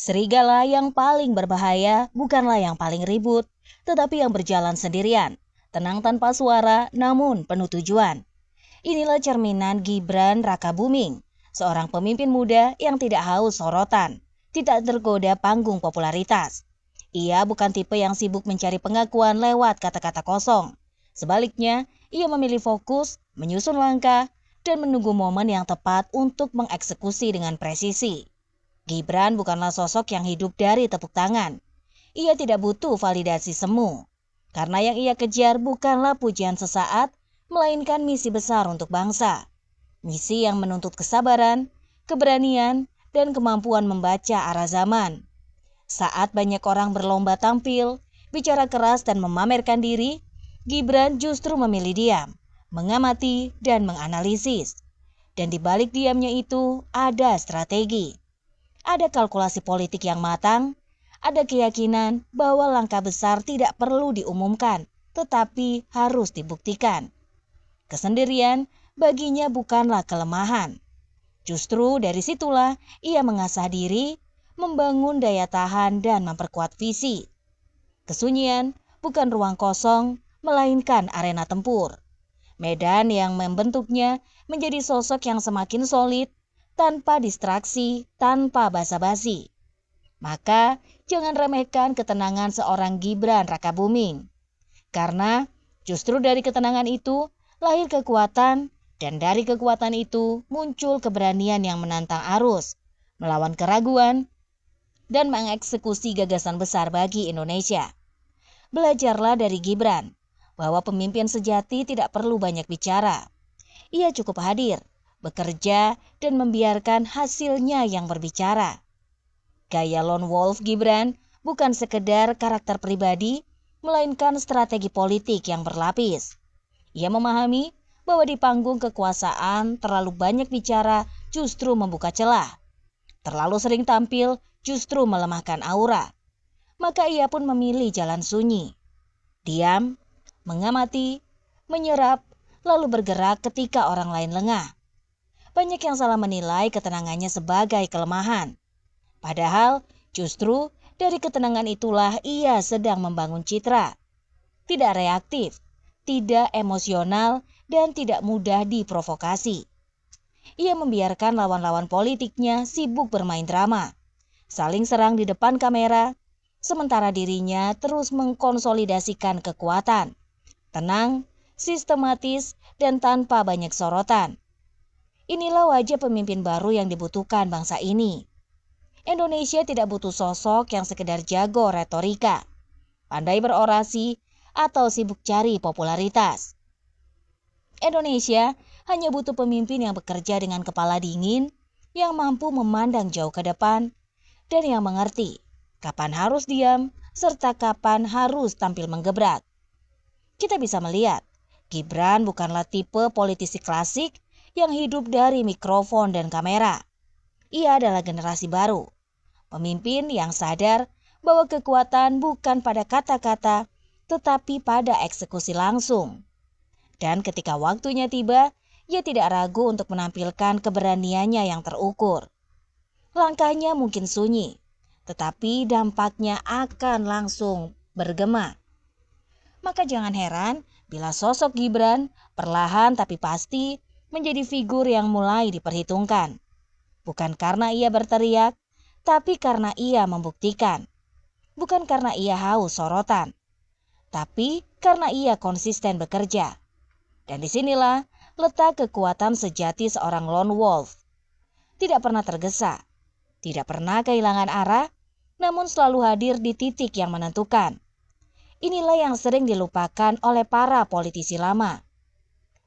Serigala yang paling berbahaya bukanlah yang paling ribut, tetapi yang berjalan sendirian, tenang tanpa suara namun penuh tujuan. Inilah cerminan Gibran Rakabuming, seorang pemimpin muda yang tidak haus sorotan, tidak tergoda panggung popularitas. Ia bukan tipe yang sibuk mencari pengakuan lewat kata-kata kosong. Sebaliknya, ia memilih fokus, menyusun langkah, dan menunggu momen yang tepat untuk mengeksekusi dengan presisi. Gibran bukanlah sosok yang hidup dari tepuk tangan. Ia tidak butuh validasi semu. Karena yang ia kejar bukanlah pujian sesaat, melainkan misi besar untuk bangsa. Misi yang menuntut kesabaran, keberanian, dan kemampuan membaca arah zaman. Saat banyak orang berlomba tampil, bicara keras dan memamerkan diri, Gibran justru memilih diam, mengamati, dan menganalisis. Dan di balik diamnya itu ada strategi. Ada kalkulasi politik yang matang, ada keyakinan bahwa langkah besar tidak perlu diumumkan, tetapi harus dibuktikan. Kesendirian baginya bukanlah kelemahan. Justru dari situlah ia mengasah diri, membangun daya tahan dan memperkuat visi. Kesunyian bukan ruang kosong, melainkan arena tempur. Medan yang membentuknya menjadi sosok yang semakin solid, tanpa distraksi, tanpa basa-basi. Maka jangan remehkan ketenangan seorang Gibran Rakabuming. Karena justru dari ketenangan itu lahir kekuatan, dan dari kekuatan itu muncul keberanian yang menantang arus, melawan keraguan, dan mengeksekusi gagasan besar bagi Indonesia. Belajarlah dari Gibran, bahwa pemimpin sejati tidak perlu banyak bicara. Ia cukup hadir, bekerja, dan membiarkan hasilnya yang berbicara. Gaya lone wolf Gibran bukan sekedar karakter pribadi, melainkan strategi politik yang berlapis. Ia memahami bahwa di panggung kekuasaan terlalu banyak bicara justru membuka celah. Terlalu sering tampil justru melemahkan aura. Maka ia pun memilih jalan sunyi. Diam, mengamati, menyerap, lalu bergerak ketika orang lain lengah. Banyak yang salah menilai ketenangannya sebagai kelemahan. Padahal justru dari ketenangan itulah ia sedang membangun citra. Tidak reaktif, tidak emosional, dan tidak mudah diprovokasi. Ia membiarkan lawan-lawan politiknya sibuk bermain drama, saling serang di depan kamera, sementara dirinya terus mengkonsolidasikan kekuatan, tenang, sistematis, dan tanpa banyak sorotan. Inilah wajah pemimpin baru yang dibutuhkan bangsa ini. Indonesia tidak butuh sosok yang sekedar jago retorika, pandai berorasi, atau sibuk cari popularitas. Indonesia hanya butuh pemimpin yang bekerja dengan kepala dingin, yang mampu memandang jauh ke depan, dan yang mengerti kapan harus diam, serta kapan harus tampil menggebrak. Kita bisa melihat, Gibran bukanlah tipe politisi klasik yang hidup dari mikrofon dan kamera. Ia adalah generasi baru, pemimpin yang sadar bahwa kekuatan bukan pada kata-kata, tetapi pada eksekusi langsung. Dan ketika waktunya tiba, ia tidak ragu untuk menampilkan keberaniannya yang terukur. Langkahnya mungkin sunyi, tetapi dampaknya akan langsung bergema. Maka jangan heran bila sosok Gibran perlahan tapi pasti menjadi figur yang mulai diperhitungkan. Bukan karena ia berteriak, tapi karena ia membuktikan. Bukan karena ia haus sorotan, tapi karena ia konsisten bekerja. Dan disinilah letak kekuatan sejati seorang lone wolf. Tidak pernah tergesa, tidak pernah kehilangan arah, namun selalu hadir di titik yang menentukan. Inilah yang sering dilupakan oleh para politisi lama.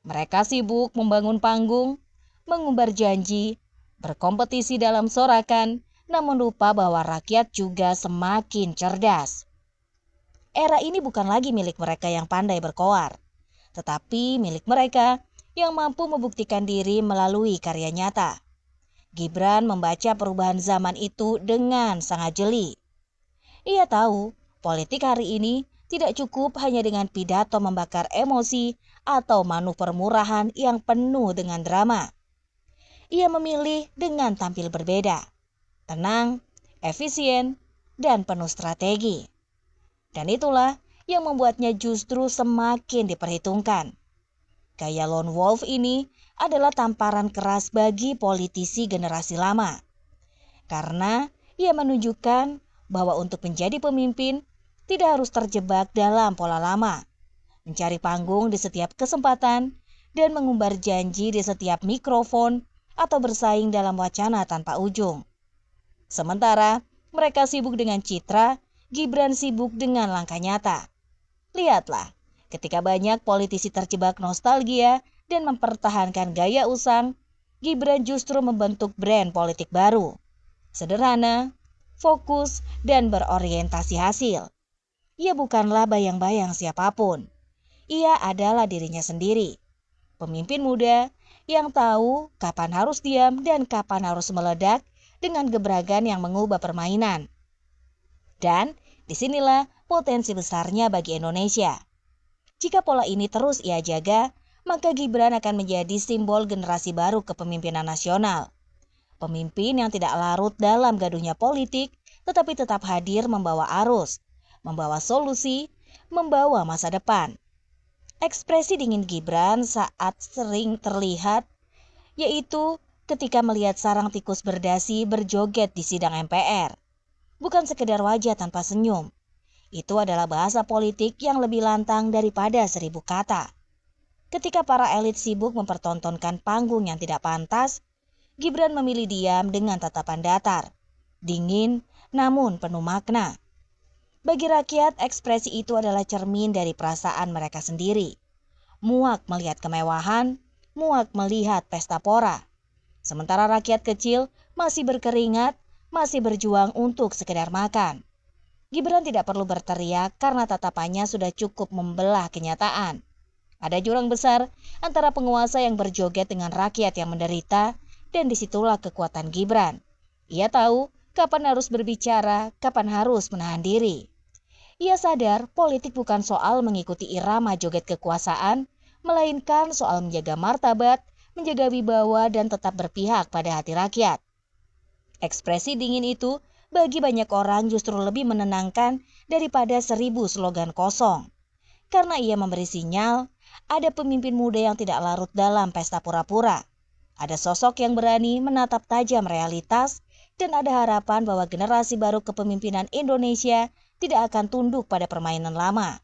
Mereka sibuk membangun panggung, mengumbar janji, berkompetisi dalam sorakan, namun lupa bahwa rakyat juga semakin cerdas. Era ini bukan lagi milik mereka yang pandai berkoar, tetapi milik mereka yang mampu membuktikan diri melalui karya nyata. Gibran membaca perubahan zaman itu dengan sangat jeli. Ia tahu politik hari ini tidak cukup hanya dengan pidato membakar emosi atau manuver murahan yang penuh dengan drama. Ia memilih dengan tampil berbeda, tenang, efisien, dan penuh strategi. Dan itulah yang membuatnya justru semakin diperhitungkan. Gaya lone wolf ini adalah tamparan keras bagi politisi generasi lama. Karena ia menunjukkan bahwa untuk menjadi pemimpin tidak harus terjebak dalam pola lama, mencari panggung di setiap kesempatan, dan mengumbar janji di setiap mikrofon atau bersaing dalam wacana tanpa ujung. Sementara mereka sibuk dengan citra, Gibran sibuk dengan langkah nyata. Lihatlah, ketika banyak politisi terjebak nostalgia dan mempertahankan gaya usang, Gibran justru membentuk brand politik baru. Sederhana, fokus, dan berorientasi hasil. Ia bukanlah bayang-bayang siapapun. Ia adalah dirinya sendiri. Pemimpin muda yang tahu kapan harus diam dan kapan harus meledak dengan gebrakan yang mengubah permainan. Dan disinilah potensi besarnya bagi Indonesia. Jika pola ini terus ia jaga, maka Gibran akan menjadi simbol generasi baru kepemimpinan nasional. Pemimpin yang tidak larut dalam gaduhnya politik, tetapi tetap hadir membawa arus, membawa solusi, membawa masa depan. Ekspresi dingin Gibran saat sering terlihat, yaitu ketika melihat sarang tikus berdasi berjoget di sidang MPR. Bukan sekedar wajah tanpa senyum. Itu adalah bahasa politik yang lebih lantang daripada 1000 kata. Ketika para elit sibuk mempertontonkan panggung yang tidak pantas, Gibran memilih diam dengan tatapan datar, dingin namun penuh makna. Bagi rakyat, ekspresi itu adalah cermin dari perasaan mereka sendiri. Muak melihat kemewahan, muak melihat pesta pora. Sementara rakyat kecil masih berkeringat, masih berjuang untuk sekedar makan. Gibran tidak perlu berteriak karena tatapannya sudah cukup membelah kenyataan. Ada jurang besar antara penguasa yang berjoget dengan rakyat yang menderita, dan disitulah kekuatan Gibran. Ia tahu kapan harus berbicara, kapan harus menahan diri. Ia sadar politik bukan soal mengikuti irama joget kekuasaan, melainkan soal menjaga martabat, menjaga wibawa, dan tetap berpihak pada hati rakyat. Ekspresi dingin itu bagi banyak orang justru lebih menenangkan daripada 1000 slogan kosong. Karena ia memberi sinyal, ada pemimpin muda yang tidak larut dalam pesta pura-pura. Ada sosok yang berani menatap tajam realitas, dan ada harapan bahwa generasi baru kepemimpinan Indonesia tidak akan tunduk pada permainan lama.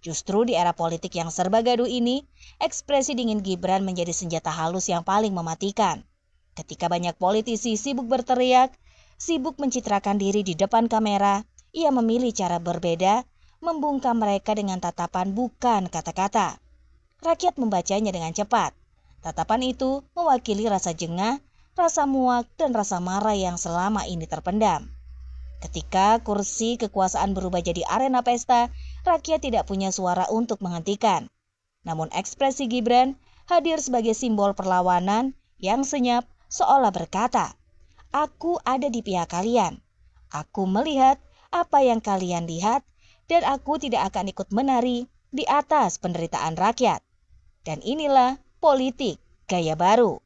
Justru di era politik yang serba gaduh ini, ekspresi dingin Gibran menjadi senjata halus yang paling mematikan. Ketika banyak politisi sibuk berteriak, sibuk mencitrakan diri di depan kamera, ia memilih cara berbeda, membungkam mereka dengan tatapan bukan kata-kata. Rakyat membacanya dengan cepat. Tatapan itu mewakili rasa jengah, rasa muak, dan rasa marah yang selama ini terpendam. Ketika kursi kekuasaan berubah jadi arena pesta, rakyat tidak punya suara untuk menghentikan. Namun ekspresi Gibran hadir sebagai simbol perlawanan yang senyap, seolah berkata, "Aku ada di pihak kalian. Aku melihat apa yang kalian lihat, dan aku tidak akan ikut menari di atas penderitaan rakyat." Dan inilah politik gaya baru.